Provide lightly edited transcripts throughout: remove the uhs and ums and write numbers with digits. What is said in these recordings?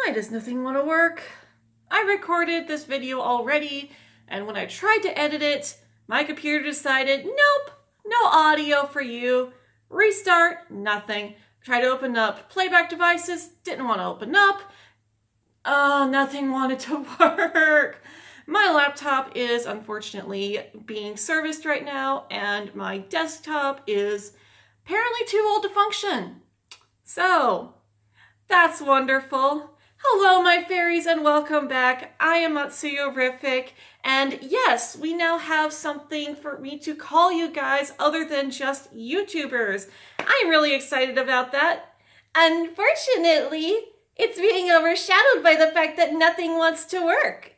Why does nothing want to work? I recorded this video already, and when I tried to edit it, my computer decided, nope, no audio for you. Restart, nothing. Tried to open up playback devices, didn't want to open up. Nothing wanted to work. My laptop is unfortunately being serviced right now, and my desktop is apparently too old to function. So, that's wonderful. Hello, my fairies, and welcome back. I am Matsuyo-rific, and yes, we now have something for me to call you guys other than just YouTubers. I'm really excited about that. Unfortunately, it's being overshadowed by the fact that nothing wants to work.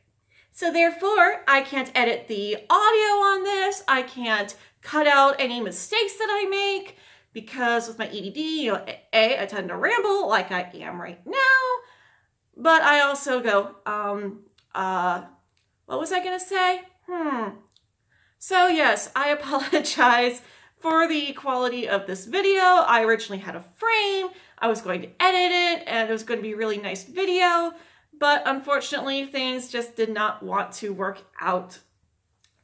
So therefore, I can't edit the audio on this. I can't cut out any mistakes that I make because with my EDD, I tend to ramble like I am right now. But I also go, what was I gonna say? So yes, I apologize for the quality of this video. I originally had a frame. I was going to edit it and it was going to be a really nice video, but unfortunately things just did not want to work out.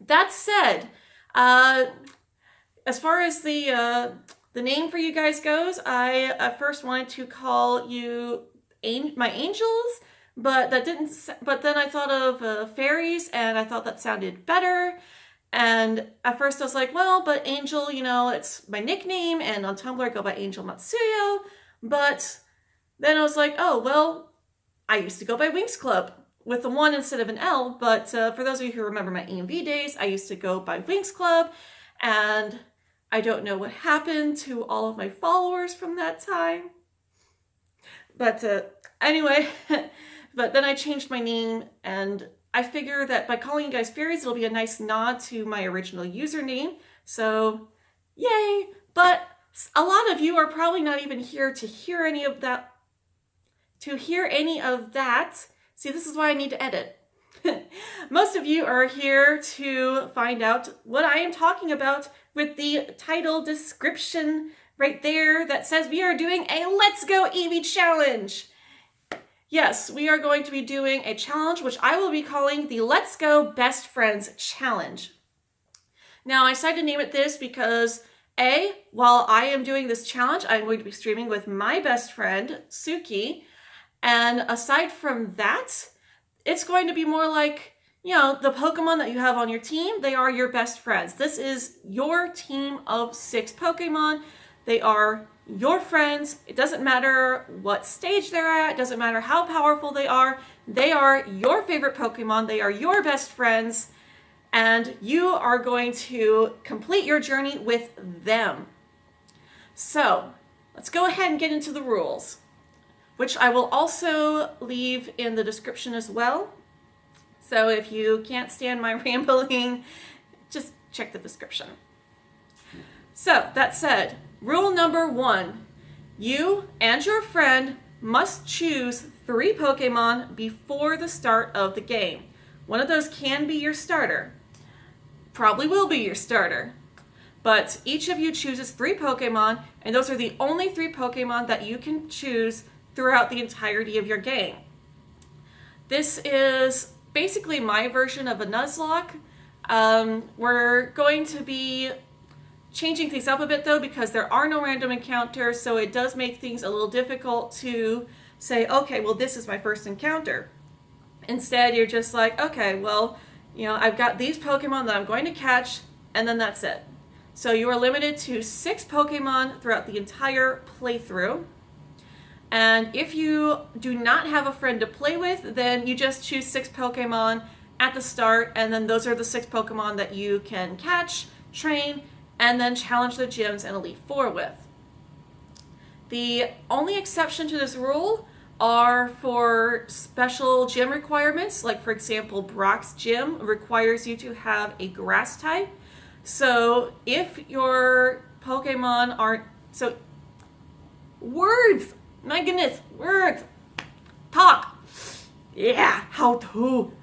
That said, as far as the name for you guys goes, I at first wanted to call you my angels, but that didn't. But then I thought of fairies, and I thought that sounded better. And at first I was like, well, but Angel, you know, it's my nickname, and on Tumblr I go by Angel Matsuyo. But then I was like, oh, well, I used to go by Wings Club with a 1 instead of an L. But for those of you who remember my EMV days, I used to go by Wings Club, and I don't know what happened to all of my followers from that time. But anyway, but then I changed my name, and I figure that by calling you guys fairies, it'll be a nice nod to my original username. So, yay! But a lot of you are probably not even here to hear any of that. See, this is why I need to edit. Most of you are here to find out what I am talking about with the title description right there that says we are doing a Let's Go Eevee challenge. Yes, we are going to be doing a challenge which I will be calling the Let's Go Best Friends Challenge. Now, I decided to name it this because while I am doing this challenge, I'm going to be streaming with my best friend, Suki. And aside from that, it's going to be more like, you know, the Pokemon that you have on your team, they are your best friends. This is your team of 6 Pokemon. They are your friends. It doesn't matter what stage they're at. It doesn't matter how powerful they are. They are your favorite Pokemon. They are your best friends. And you are going to complete your journey with them. So let's go ahead and get into the rules, which I will also leave in the description as well. So if you can't stand my rambling, just check the description. So that said, rule number 1, you and your friend must choose 3 Pokemon before the start of the game. One of those can be your starter. Probably will be your starter. But each of you chooses 3 Pokemon, and those are the only 3 Pokemon that you can choose throughout the entirety of your game. This is basically my version of a Nuzlocke. We're going to be changing things up a bit though, because there are no random encounters, so it does make things a little difficult to say, okay, well, this is my first encounter. Instead, you're just like, okay, well, you know, I've got these Pokemon that I'm going to catch, and then that's it. So you are limited to 6 Pokemon throughout the entire playthrough. And if you do not have a friend to play with, then you just choose 6 Pokemon at the start, and then those are the 6 Pokemon that you can catch, train, and then challenge the gyms and Elite Four with. The only exception to this rule are for special gym requirements, like for example, Brock's gym requires you to have a grass type. So if your Pokemon aren't, words, my goodness, words, talk, yeah, how to.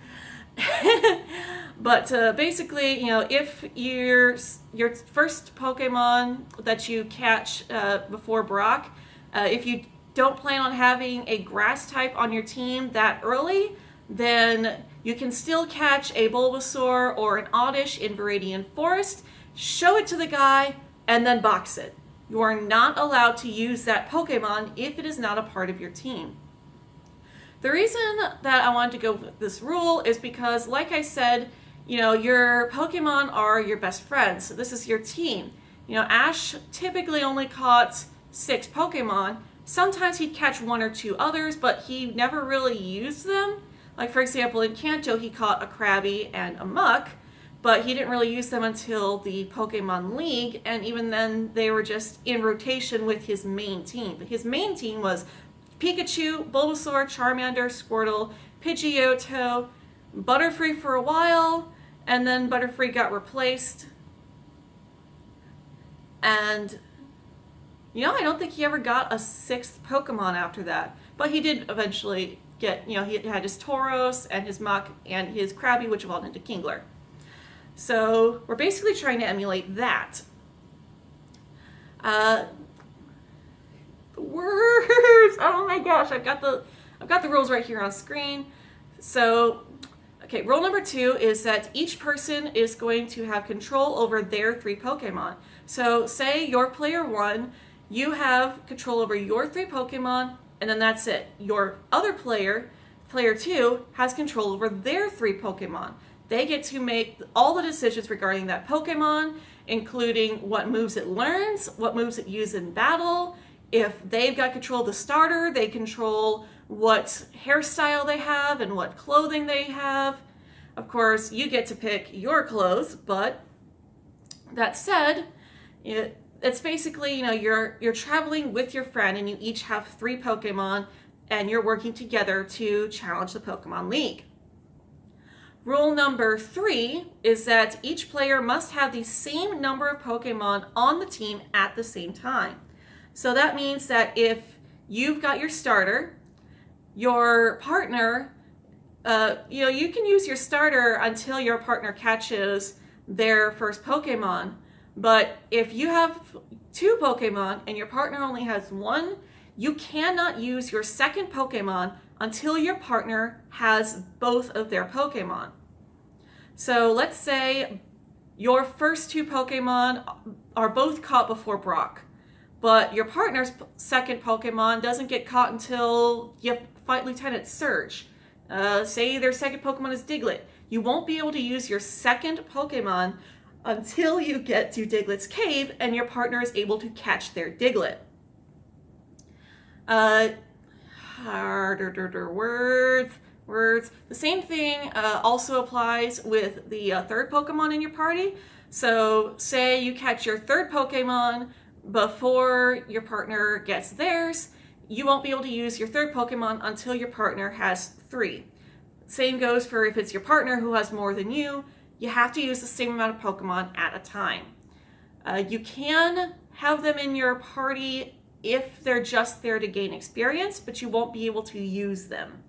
But basically, you know, if your first Pokemon that you catch before Brock, if you don't plan on having a grass type on your team that early, then you can still catch a Bulbasaur or an Oddish in Viridian Forest, show it to the guy, and then box it. You are not allowed to use that Pokemon if it is not a part of your team. The reason that I wanted to go with this rule is because, like I said, your Pokemon are your best friends. So this is your team. Ash typically only caught 6 Pokemon. Sometimes he'd catch 1 or 2 others, but he never really used them. Like, for example, in Kanto, he caught a Krabby and a Muck, but he didn't really use them until the Pokemon League, and even then, they were just in rotation with his main team. But his main team was Pikachu, Bulbasaur, Charmander, Squirtle, Pidgeotto, Butterfree for a while, and then Butterfree got replaced. And, I don't think he ever got a 6th Pokemon after that. But he did eventually get, he had his Tauros and his Muck and his Krabby, which evolved into Kingler. So we're basically trying to emulate that. The words! Oh my gosh, I've got the rules right here on screen. So, okay, rule number 2 is that each person is going to have control over their 3 Pokemon. So say you're player 1, you have control over your 3 Pokemon, and then that's it. Your other player 2, has control over their 3 Pokemon. They get to make all the decisions regarding that Pokemon, including what moves it learns, what moves it uses in battle. If they've got control of the starter, they control what hairstyle they have and what clothing they have. Of course, you get to pick your clothes, but that said, it's basically, you're traveling with your friend and you each have 3 Pokemon and you're working together to challenge the Pokemon League. Rule number 3 is that each player must have the same number of Pokemon on the team at the same time. So that means that if you've got your starter, your partner, you can use your starter until your partner catches their first Pokemon. But if you have 2 Pokemon and your partner only has 1, you cannot use your second Pokemon until your partner has both of their Pokemon. So let's say your first 2 Pokemon are both caught before Brock, but your partner's second Pokemon doesn't get caught until you fight Lieutenant Surge. Say their second Pokemon is Diglett. You won't be able to use your second Pokemon until you get to Diglett's cave and your partner is able to catch their Diglett. Words. The same thing also applies with the third Pokemon in your party. So say you catch your third Pokemon before your partner gets theirs, you won't be able to use your third Pokemon until your partner has 3. Same goes for if it's your partner who has more than you have to use the same amount of Pokemon at a time. You can have them in your party if they're just there to gain experience, but you won't be able to use them.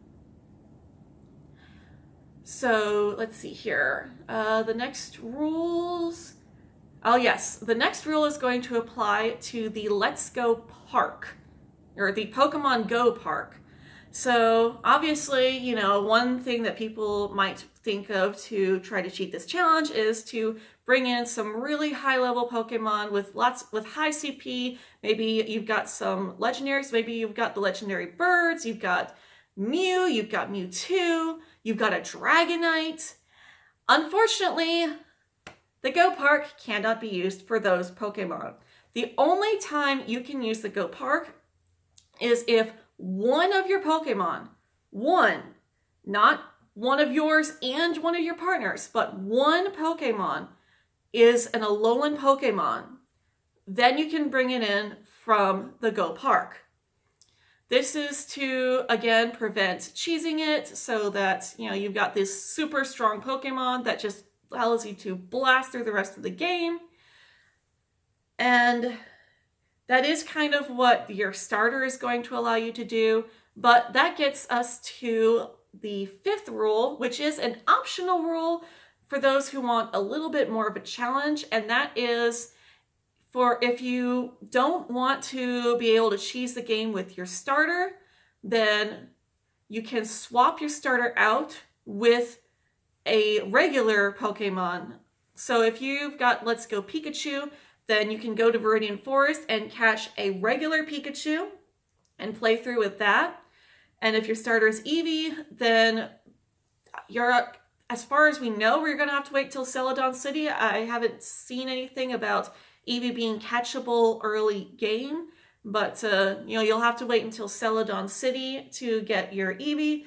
So let's see here. The next rules. Oh yes, the next rule is going to apply to the Let's Go Park, or the Pokemon Go Park. So obviously, one thing that people might think of to try to cheat this challenge is to bring in some really high-level Pokemon with high CP. Maybe you've got some legendaries. Maybe you've got the legendary birds. You've got Mew. You've got Mewtwo. You've got a Dragonite. Unfortunately, the Go Park cannot be used for those Pokemon. The only time you can use the Go Park is if one of your Pokemon, not one of yours and one of your partners, but one Pokemon is an Alolan Pokemon. Then you can bring it in from the Go Park. This is to, again, prevent cheesing it so that, you've got this super strong Pokemon that just allows you to blast through the rest of the game. And that is kind of what your starter is going to allow you to do, but that gets us to the 5th rule, which is an optional rule for those who want a little bit more of a challenge, and that is For if you don't want to be able to cheese the game with your starter, then you can swap your starter out with a regular Pokemon. So if you've got Let's Go Pikachu, then you can go to Viridian Forest and catch a regular Pikachu and play through with that. And if your starter is Eevee, then you're, as far as we know, we're going to have to wait till Celadon City. I haven't seen anything about Eevee being catchable early game, but you'll have to wait until Celadon City to get your Eevee.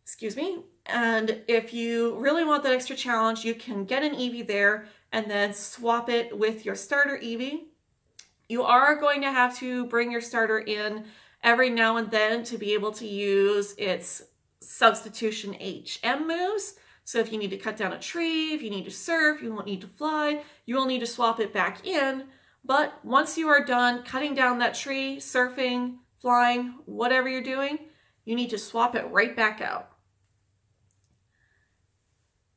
Excuse me. And if you really want that extra challenge, you can get an Eevee there and then swap it with your starter Eevee. You are going to have to bring your starter in every now and then to be able to use its substitution HM moves. So if you need to cut down a tree, if you need to surf, you won't need to fly, you will need to swap it back in. But once you are done cutting down that tree, surfing, flying, whatever you're doing, you need to swap it right back out.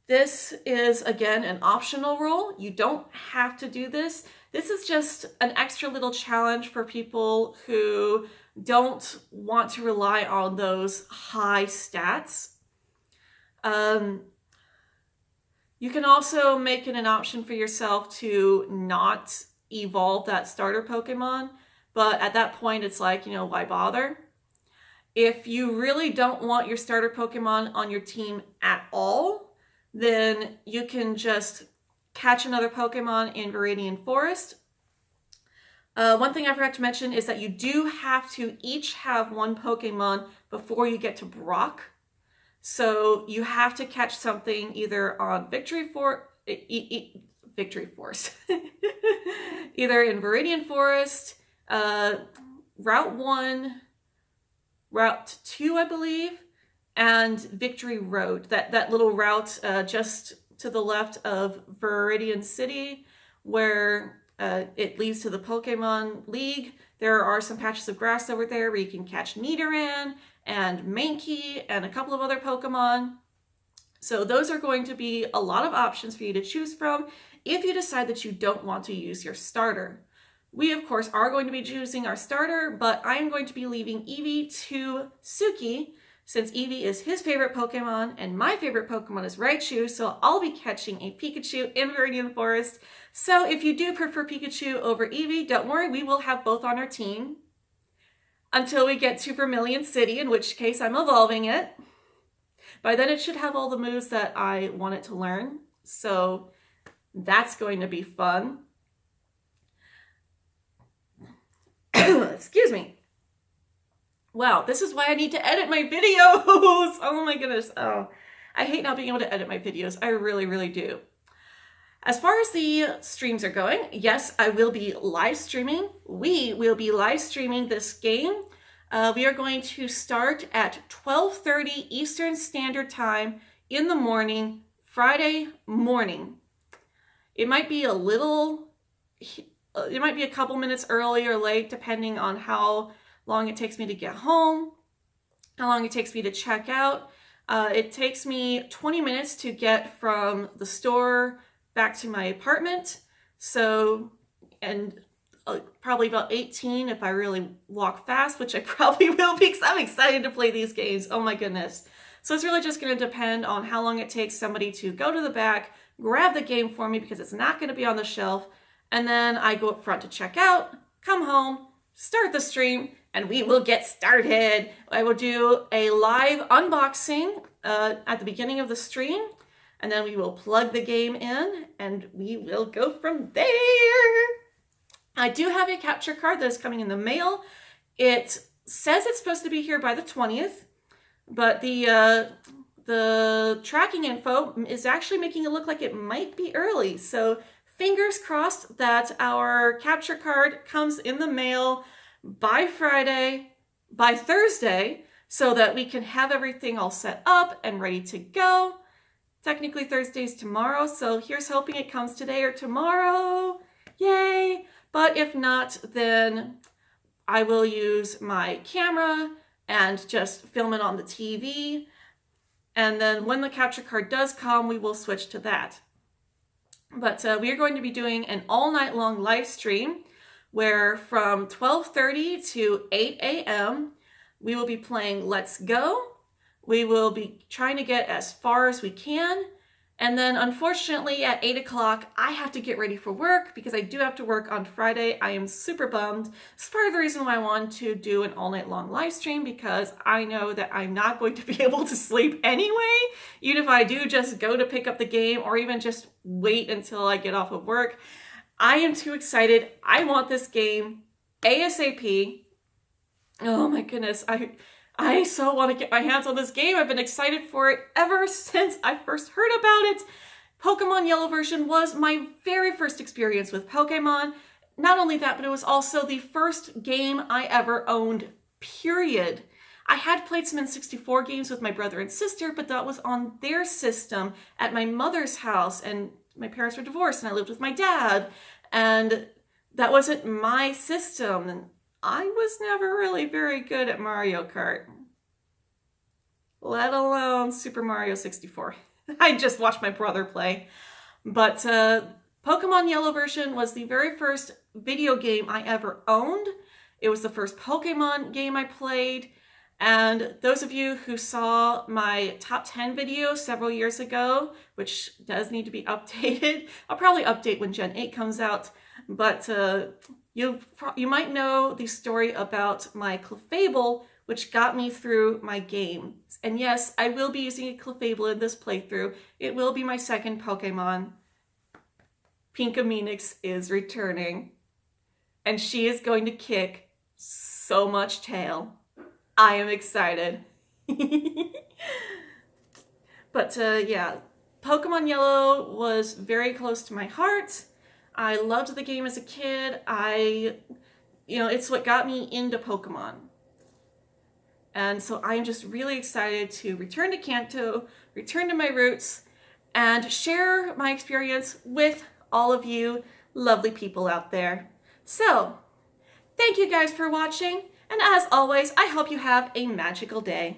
This is, again, an optional rule. You don't have to do this. This is just an extra little challenge for people who don't want to rely on those high stats. You can also make it an option for yourself to not evolve that starter Pokemon, but at that point it's like, why bother? If you really don't want your starter Pokemon on your team at all, then you can just catch another Pokemon in Viridian Forest. One thing I forgot to mention is that you do have to each have one Pokemon before you get to Brock. So you have to catch something either on Victory Force, either in Viridian Forest, Route 1, Route 2, I believe, and Victory Road, that little route just to the left of Viridian City, where it leads to the Pokemon League. There are some patches of grass over there where you can catch Nidoran and Mankey and a couple of other Pokemon. So those are going to be a lot of options for you to choose from if you decide that you don't want to use your starter. We, of course, are going to be choosing our starter, but I am going to be leaving Eevee to Suki, since Eevee is his favorite Pokemon and my favorite Pokemon is Raichu, so I'll be catching a Pikachu in Viridian Forest. So if you do prefer Pikachu over Eevee, don't worry, we will have both on our team until we get to Vermilion City, in which case I'm evolving it. By then it should have all the moves that I want it to learn, so that's going to be fun. Excuse me. Wow, this is why I need to edit my videos. Oh my goodness. Oh, I hate not being able to edit my videos. I really, really do. As far as the streams are going, yes, I will be live streaming. We will be live streaming this game. We are going to start at 12:30 Eastern Standard Time in the morning, Friday morning. It might be a couple minutes early or late, depending on how long it takes me to get home, how long it takes me to check out. It takes me 20 minutes to get from the store back to my apartment. So, and probably about 18 if I really walk fast, which I probably will because I'm excited to play these games. Oh my goodness. So it's really just going to depend on how long it takes somebody to go to the back, grab the game for me because it's not going to be on the shelf, and then I go up front to check out, come home, start the stream, and we will get started. I will do a live unboxing at the beginning of the stream, and then we will plug the game in, and we will go from there. I do have a capture card that is coming in the mail. It says it's supposed to be here by the 20th, but the tracking info is actually making it look like it might be early. So fingers crossed that our capture card comes in the mail by Thursday, so that we can have everything all set up and ready to go. Technically Thursday's tomorrow, so here's hoping it comes today or tomorrow. Yay! But if not, then I will use my camera and just film it on the TV. And then when the capture card does come, we will switch to that. But we are going to be doing an all night long live stream where from 12:30 to 8 a.m. we will be playing Let's Go. We will be trying to get as far as we can. And then unfortunately at 8 o'clock, I have to get ready for work because I do have to work on Friday. I am super bummed. It's part of the reason why I wanted to do an all night long live stream, because I know that I'm not going to be able to sleep anyway, even if I do just go to pick up the game or even just wait until I get off of work. I am too excited. I want this game ASAP. Oh my goodness. I so want to get my hands on this game. I've been excited for it ever since I first heard about it. Pokemon Yellow version was my very first experience with Pokemon. Not only that, but it was also the first game I ever owned, period. I had played some N64 games with my brother and sister, but that was on their system at my mother's house, and my parents were divorced and I lived with my dad, and that wasn't my system. And I was never really very good at Mario Kart, let alone Super Mario 64. I just watched my brother play. But Pokemon Yellow version was the very first video game I ever owned. It was the first Pokemon game I played. And those of you who saw my top 10 video several years ago, which does need to be updated, I'll probably update when Gen 8 comes out, but you might know the story about my Clefable, which got me through my game. And yes, I will be using a Clefable in this playthrough. It will be my second Pokemon. Pinkaminix is returning, and she is going to kick so much tail. I am excited. But yeah, Pokemon Yellow was very close to my heart. I loved the game as a kid. It's what got me into Pokemon. And so I'm just really excited to return to Kanto, return to my roots, and share my experience with all of you lovely people out there. So, thank you guys for watching, and as always, I hope you have a magical day.